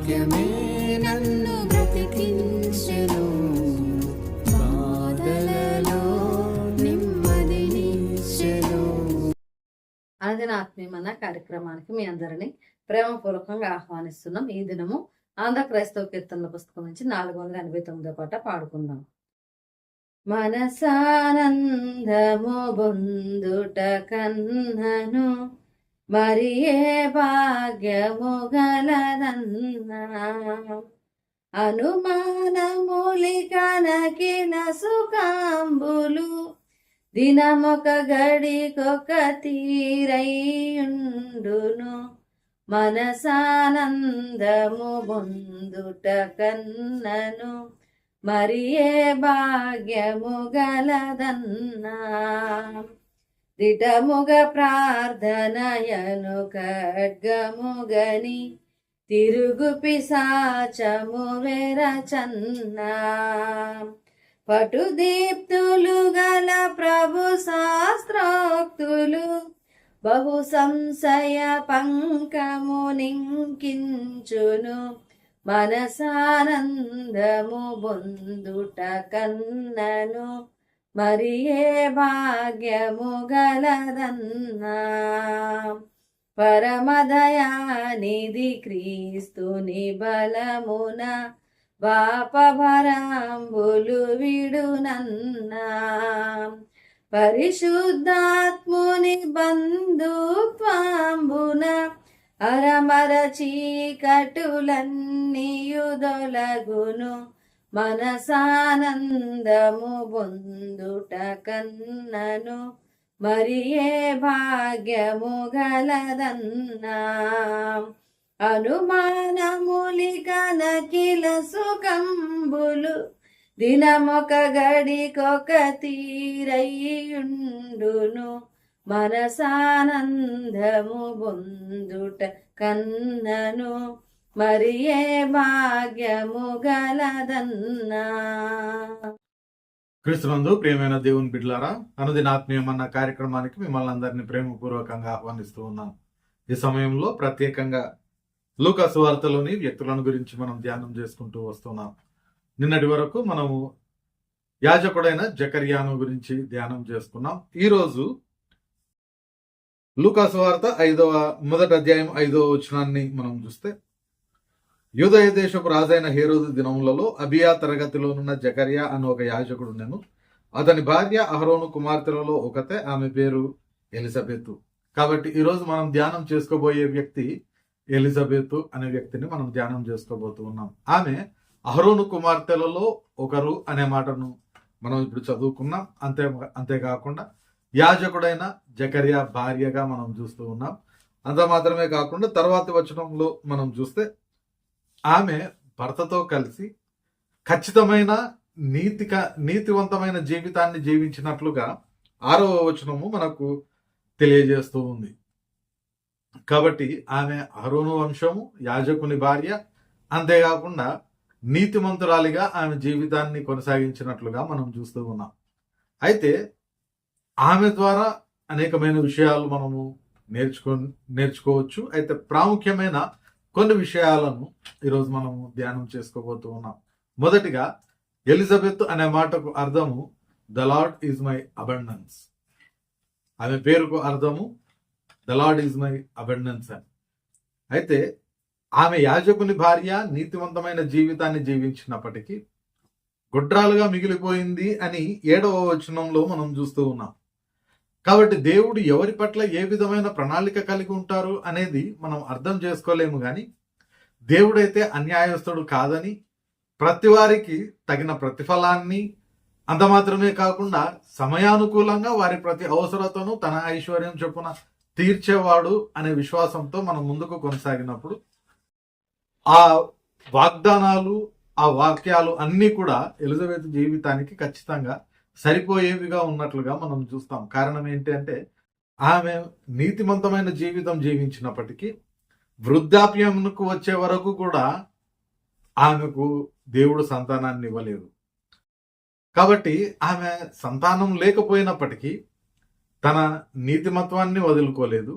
వాక్యమే నన్ను బ్రతికించెను, బాధలలో నెమ్మదినిచ్చెను. అనుదిన ఆత్మీయమన్న కార్యక్రమానికి మీ అందరినీ ప్రేమపూర్వకంగా ఆహ్వానిస్తున్నాం. ఈ దినము ఆంధ్ర క్రైస్తవ కీర్తనల పుస్తకం నుంచి 489వ పాట పాడుకుందాం. మనసానందము బొందుట కన్నను మరి ఏ భాగ్యము గలదన్నా, అనుమానములికనకిన సుఖాంబులు దినమొక గడికొక తీరయుండును. మనసానందము బొందుట కన్నను మరి ఏ భాగ్యము గలదన్నా, దిటముగ ప్రార్థనయను ఖడ్గముగని తిరుగు పిశాచము వెరచన్నా, పటుదీప్తులు గల ప్రభు శాస్త్రోక్తులు బహు సంశయ పంకము నింకించును. మనసానందము బొందుట కన్నను మరి ఏ భాగ్యము గలదన్నా, పరమదయానిధి క్రీస్తుని బలమున పాపభరాంబులు విడునన్నా, పరిశుద్ధాత్ముని బంధుత్వాంబున అరమర చీకటులన్నీయుదొలగును. మనసానందము బొందుట కన్నను మరి ఏ భాగ్యము గలదన్నా, అనుమానములికనకిల సుఖంబులు దినమొక గడికొక తీరయుండును. మనసానందము బొందుట కన్నను మరి ఏ భాగ్యము గలదన్నా. క్రీస్తునందు ప్రియమైన దేవుని బిడ్డలారా, అనుదినాత్మీయమన్న కార్యక్రమానికి మిమ్మల్ని అందరినీ ప్రేమపూర్వకంగా ఆహ్వానిస్తూ ఉన్నాం. ఈ సమయంలో ప్రత్యేకంగా లూకా సువార్తలోని వ్యక్తులను గురించి మనం ధ్యానం చేసుకుంటూ వస్తున్నాం. నిన్నటి వరకు మనము యాజకుడైన జకర్యాను గురించి ధ్యానం చేసుకున్నాం. ఈరోజు లూకా సువార్త 1వ అధ్యాయం 5వ వచనాన్ని మనం చూస్తే, యూదయ దేశపు రాజైన హేరోదు దినములలో అబియా తరగతిలోనున్న జకర్యా అని ఒక యాజకుడు నేను, అతని భార్య అహరోను కుమార్తెలలో ఒకతే, ఆమె పేరు ఎలిజబెతు. కాబట్టి ఈరోజు మనం ధ్యానం చేసుకోబోయే వ్యక్తి ఎలిజబెతు అనే వ్యక్తిని మనం ధ్యానం చేసుకోబోతూ ఉన్నాం. ఆమె అహరోను కుమార్తెలలో ఒకరు అనే మాటను మనం ఇప్పుడు చదువుకున్నాం. అంతేకాకుండా యాజకుడైన జకర్యా భార్యగా మనం చూస్తూ ఉన్నాం. అంత మాత్రమే కాకుండా తర్వాతి వచనంలో మనం చూస్తే ఆమె భర్తతో కలిసి ఖచ్చితమైన నీతివంతమైన జీవితాన్ని జీవించినట్లుగా 6వ వచనము మనకు తెలియజేస్తూ ఉంది. కాబట్టి ఆమె అహరోను వంశము, యాజకుని భార్య, అంతేకాకుండా నీతిమంతురాలిగా ఆమె జీవితాన్ని కొనసాగించినట్లుగా మనం చూస్తూ ఉన్నాం. అయితే ఆమె ద్వారా అనేకమైన విషయాలు మనము నేర్చుకోవచ్చు. అయితే ప్రాముఖ్యమైన కొన్ని విషయాలను ఈరోజు మనము ధ్యానం చేసుకోబోతూ ఉన్నాం. మొదటిగా, ఎలిజబెత్ అనే మాటకు అర్థము the lord is my abundance. ఆమె పేరుకు అర్థము the lord is my abundance అని. అయితే ఆమె యాజకుని భార్య, నీతివంతమైన జీవితాన్ని జీవించినప్పటికీ గుడ్రాలుగా మిగిలిపోయింది అని 7వ వచనంలో మనం చూస్తూ ఉన్నాం. కాబట్టి దేవుడు ఎవరి పట్ల ఏ విధమైన ప్రణాళిక కలిగి ఉంటారు అనేది మనం అర్థం చేసుకోలేము, కానీ దేవుడైతే అన్యాయస్తుడు కాదని, ప్రతి వారికి తగిన ప్రతిఫలాన్ని, అంత మాత్రమే కాకుండా సమయానుకూలంగా వారి ప్రతి అవసరతను తన ఐశ్వర్యం చొప్పున తీర్చేవాడు అనే విశ్వాసంతో మనం ముందుకు కొనసాగినప్పుడు ఆ వాగ్దానాలు, ఆ వాక్యాలు అన్నీ కూడా ఎలిజబెత్ జీవితానికి ఖచ్చితంగా సరిపోయేవిగా ఉన్నట్లుగా మనం చూస్తాం. కారణం ఏంటి అంటే, ఆమె నీతిమంతమైన జీవితం జీవించినప్పటికీ వృద్ధాప్యంకు వచ్చే వరకు కూడా ఆమెకు దేవుడు సంతానాన్ని ఇవ్వలేదు. కాబట్టి ఆమె సంతానం లేకపోయినప్పటికీ తన నీతిమత్వాన్ని వదులుకోలేదు,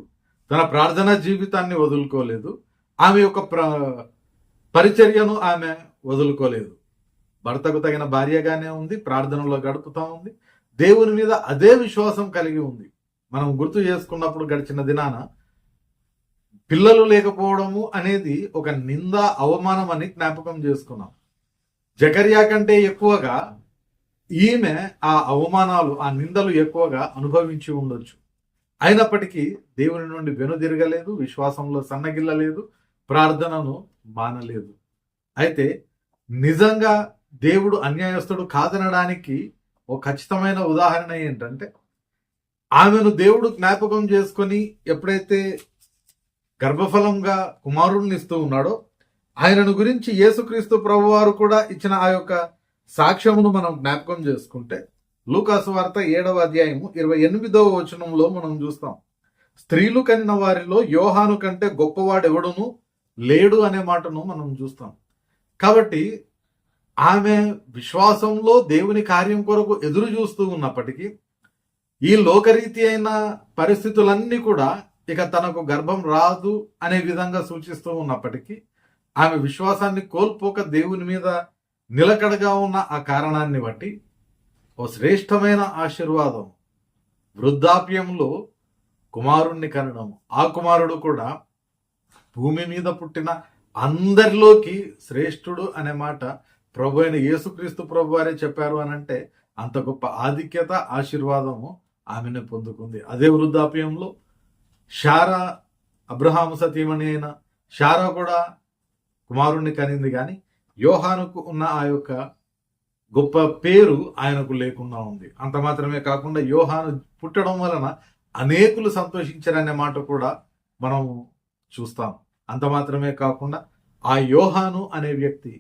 తన ప్రార్థనా జీవితాన్ని వదులుకోలేదు. ఆమె యొక్క పరిచర్యను ఆమె వదులుకోలేదు. భర్తకు తగిన భార్యగానే ఉంది, ప్రార్థనలో గడుపుతా ఉంది, దేవుని మీద అదే విశ్వాసం కలిగి ఉంది. మనం గుర్తు చేసుకున్నప్పుడు గడిచిన దినాన పిల్లలు లేకపోవడము అనేది ఒక నింద, అవమానం అని జ్ఞాపకం చేసుకున్నాం. జకర్యా కంటే ఎక్కువగా ఈమె ఆ అవమానాలు, ఆ నిందలు ఎక్కువగా అనుభవించి ఉండొచ్చు. అయినప్పటికీ దేవుని నుండి వెనుదిరగలేదు, విశ్వాసంలో సన్నగిల్లలేదు, ప్రార్థనను మానలేదు. అయితే నిజంగా దేవుడు అన్యాయస్తుడు కాదనడానికి ఒక ఖచ్చితమైన ఉదాహరణ ఏంటంటే, ఆమెను దేవుడు జ్ఞాపకం చేసుకొని ఎప్పుడైతే గర్భఫలంగా కుమారుడిని ఇస్తూ ఉన్నాడో, ఆయనను గురించి యేసుక్రీస్తు ప్రభువారు కూడా ఇచ్చిన ఆ యొక్క సాక్ష్యమును మనం జ్ఞాపకం చేసుకుంటే, లూకాసు వార్త 7వ అధ్యాయము 28వ వచనంలో మనం చూస్తాం, స్త్రీలు కనిన వారిలో యోహాను కంటే గొప్పవాడెవడును లేడు అనే మాటను మనం చూస్తాం. కాబట్టి ఆమె విశ్వాసంలో దేవుని కార్యం కొరకు ఎదురు చూస్తూ ఉన్నప్పటికీ, ఈ లోకరీతి అయిన పరిస్థితులన్నీ కూడా ఇక తనకు గర్భం రాదు అనే విధంగా సూచిస్తూ ఉన్నప్పటికీ, ఆమె విశ్వాసాన్ని కోల్పోక దేవుని మీద నిలకడగా ఉన్న ఆ కారణాన్ని బట్టి ఓ శ్రేష్టమైన ఆశీర్వాదం, వృద్ధాప్యంలో కుమారుణ్ణి కనడం. ఆ కుమారుడు కూడా భూమి మీద పుట్టిన అందరిలోకి శ్రేష్ఠుడు అనే మాట ప్రభు అయిన యేసుక్రీస్తు ప్రభు వారే చెప్పారు అనంటే, అంత గొప్ప ఆధిక్యత, ఆశీర్వాదము ఆమెను పొందుకుంది. అదే వృద్ధాప్యంలో శారా, అబ్రహాము సతీమణి అయిన శారా కూడా కుమారుణ్ణి కనింది, కానీ యోహానుకు ఉన్న ఆ యొక్క గొప్ప పేరు ఆయనకు లేకుండా ఉంది. అంత మాత్రమే కాకుండా యోహాను పుట్టడం వలన అనేకులు సంతోషించారనే మాట కూడా మనం చూస్తాం. అంత మాత్రమే కాకుండా ఆ యోహాను అనే వ్యక్తి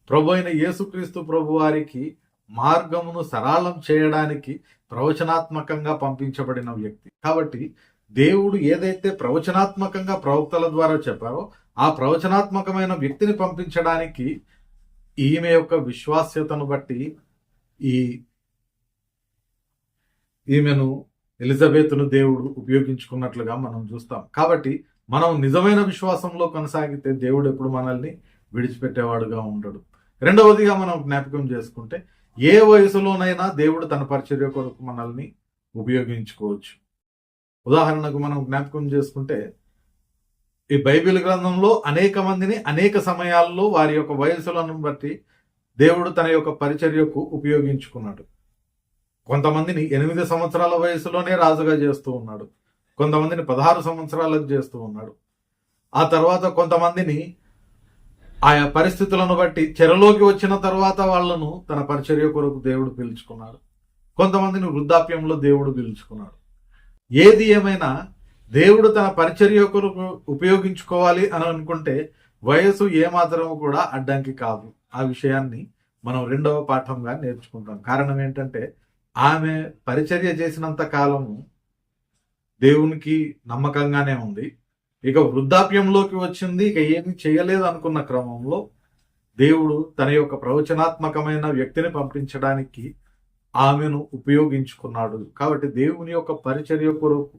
ప్రభు అయిన యేసుక్రీస్తు ప్రభు వారికి మార్గమును సరళం చేయడానికి ప్రవచనాత్మకంగా పంపించబడిన వ్యక్తి. కాబట్టి దేవుడు ఏదైతే ప్రవచనాత్మకంగా ప్రవక్తల ద్వారా చెప్పారో, ఆ ప్రవచనాత్మకమైన వ్యక్తిని పంపించడానికి ఈమె యొక్క విశ్వాస్యతను బట్టి ఈమెను ఎలిజబెత్ను దేవుడు ఉపయోగించుకున్నట్లుగా మనం చూస్తాం. కాబట్టి మనం నిజమైన విశ్వాసంలో కొనసాగితే దేవుడు ఎప్పుడు మనల్ని విడిచిపెట్టేవాడుగా ఉండడు. రెండవదిగా మనం జ్ఞాపకం చేసుకుంటే, ఏ వయసులోనైనా దేవుడు తన పరిచర్య కొరకు మనల్ని ఉపయోగించుకోవచ్చు. ఉదాహరణకు మనం జ్ఞాపకం చేసుకుంటే, ఈ బైబిల్ గ్రంథంలో అనేక మందిని అనేక సమయాల్లో వారి యొక్క వయసులను బట్టి దేవుడు తన యొక్క పరిచర్యకు ఉపయోగించుకున్నాడు. కొంతమందిని 8 సంవత్సరాల వయసులోనే రాజుగా చేస్తూ ఉన్నాడు, కొంతమందిని 16 సంవత్సరాలకు చేస్తూ ఉన్నాడు. ఆ తర్వాత కొంతమందిని ఆయా పరిస్థితులను బట్టి చెరలోకి వచ్చిన తర్వాత వాళ్లను తన పరిచర్య కొరకు దేవుడు పిలుచుకున్నాడు. కొంతమందిని వృద్ధాప్యంలో దేవుడు పిలుచుకున్నాడు. ఏది ఏమైనా దేవుడు తన పరిచర్య కొరకు ఉపయోగించుకోవాలి అని అనుకుంటే వయసు ఏమాత్రం కూడా అడ్డంకి కాదు. ఆ విషయాన్ని మనం 2వ పాఠంగా నేర్చుకుంటాం. కారణం ఏంటంటే, ఆమె పరిచర్య చేసినంత కాలము దేవునికి నమ్మకంగానే ఉంది. ఇక వృద్ధాప్యంలోకి వచ్చింది, ఇక ఏమి చేయలేదు అనుకున్న క్రమంలో దేవుడు తన యొక్క ప్రవచనాత్మకమైన వ్యక్తిని పంపించడానికి ఆమెను ఉపయోగించుకున్నాడు. కాబట్టి దేవుని యొక్క పరిచర్య కొరకు,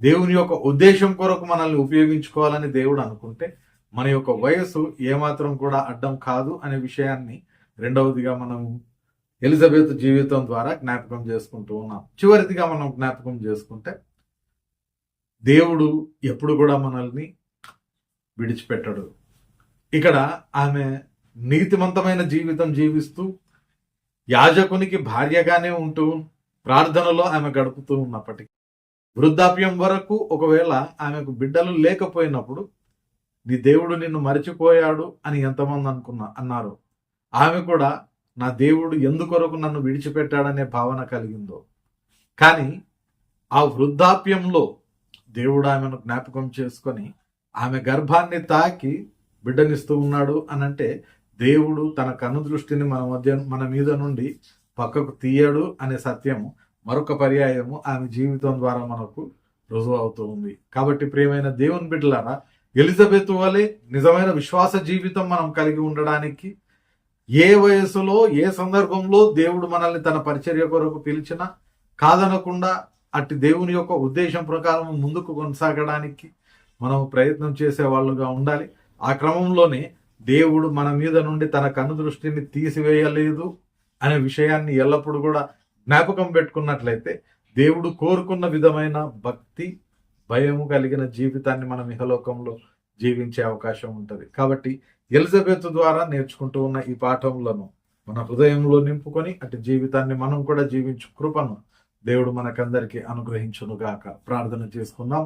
దేవుని యొక్క ఉద్దేశం కొరకు మనల్ని ఉపయోగించుకోవాలని దేవుడు అనుకుంటే మన యొక్క వయసు ఏమాత్రం కూడా అడ్డం కాదు అనే విషయాన్ని రెండవదిగా మనం ఎలిజబెత్ జీవితం ద్వారా జ్ఞాపకం చేసుకుంటూ ఉన్నాం. చివరిదిగా మనం జ్ఞాపకం చేసుకుంటే, దేవుడు ఎప్పుడు కూడా మనల్ని విడిచిపెట్టడు. ఇక్కడ ఆమె నీతిమంతమైన జీవితం జీవిస్తూ యాజకునికి భార్యగానే ఉంటూ ప్రార్థనలో ఆమె గడుపుతూ ఉన్నప్పటికీ, వృద్ధాప్యం వరకు ఒకవేళ ఆమెకు బిడ్డలు లేకపోయినప్పుడు నీ దేవుడు నిన్ను మరిచిపోయాడు అని ఎంతమంది అన్నారు, ఆమె కూడా నా దేవుడు ఎందుకొరకు నన్ను విడిచిపెట్టాడనే భావన కలిగిందో. కానీ ఆ వృద్ధాప్యంలో దేవుడు ఆమెను జ్ఞాపకం చేసుకొని ఆమె గర్భాన్ని తాకి బిడ్డనిస్తూ ఉన్నాడు అనంటే, దేవుడు తన కన్ను దృష్టిని మన మీద నుండి పక్కకు తీయడు అనే సత్యము మరొక పర్యాయము ఆమె జీవితం ద్వారా మనకు రుజువు అవుతూ ఉంది. కాబట్టి ప్రియమైన దేవుని బిడ్డలారా, ఎలిజబెత్ వలె నిజమైన విశ్వాస జీవితం మనం కలిగి ఉండడానికి ఏ వయసులో, ఏ సందర్భంలో దేవుడు మనల్ని తన పరిచర్య కొరకు పిలిచినా కాదనకుండా అట్టి దేవుని యొక్క ఉద్దేశం ప్రకారం ముందుకు కొనసాగడానికి మనం ప్రయత్నం చేసే వాళ్ళుగా ఉండాలి. ఆ క్రమంలోనే దేవుడు మన మీద నుండి తన కనుదృష్టిని తీసివేయలేదు అనే విషయాన్ని ఎల్లప్పుడూ కూడా జ్ఞాపకం పెట్టుకున్నట్లయితే దేవుడు కోరుకున్న విధమైన భక్తి భయము కలిగిన జీవితాన్ని మనం ఇహలోకంలో జీవించే అవకాశం ఉంటుంది. కాబట్టి ఎలిజబెత్ ద్వారా నేర్చుకుంటూ ఉన్న ఈ పాఠములను మన హృదయంలో నింపుకొని అటు జీవితాన్ని మనం కూడా జీవించు కృపను దేవుడు మనకందరికీ అనుగ్రహించునుగాక. ప్రార్థన చేసుకుందాం.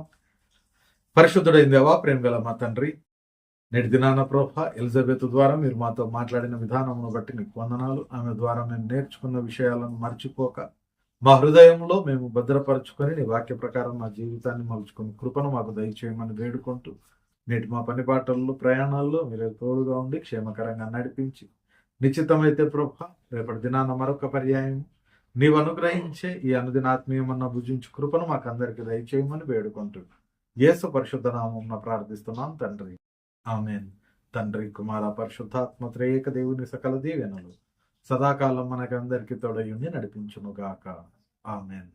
పరిశుద్ధుడైన దేవా, ప్రేమ గల మా తండ్రి, నేటి దినాన ప్రభా ఎలిజబెత్ ద్వారా మీరు మాతో మాట్లాడిన విధానమును బట్టి నీకు వందనాలు. ఆమె ద్వారా మేము నేర్చుకున్న విషయాలను మర్చిపోక మా హృదయంలో మేము భద్రపరచుకొని నీ వాక్య ప్రకారం మా జీవితాన్ని మలుచుకుని కృపను మాకు దయచేయమని వేడుకుంటూ నేటి మా పని పాటల్లో ప్రయాణాల్లో మీరే తోడుగా ఉండి క్షేమకరంగా నడిపించి నిశ్చితమైతే ప్రభా రేపటి దినాన మరొక పర్యాయం నీవు అనుగ్రహించే ఈ అనుదినాత్మీయమన్న భుజించు కృపను మాకు అందరికీ దయచేయమని వేడుకుంటూ యేసు పరిశుద్ధ నామమున ప్రార్థిస్తున్నాం తండ్రి, ఆమేన్. తండ్రి, కుమార, పరిశుద్ధాత్మ త్రియేక దేవుని సకల దీవెనలు సదాకాలం మనకందరికీ తోడయుండి నడిపించునుగాక. ఆమేన్.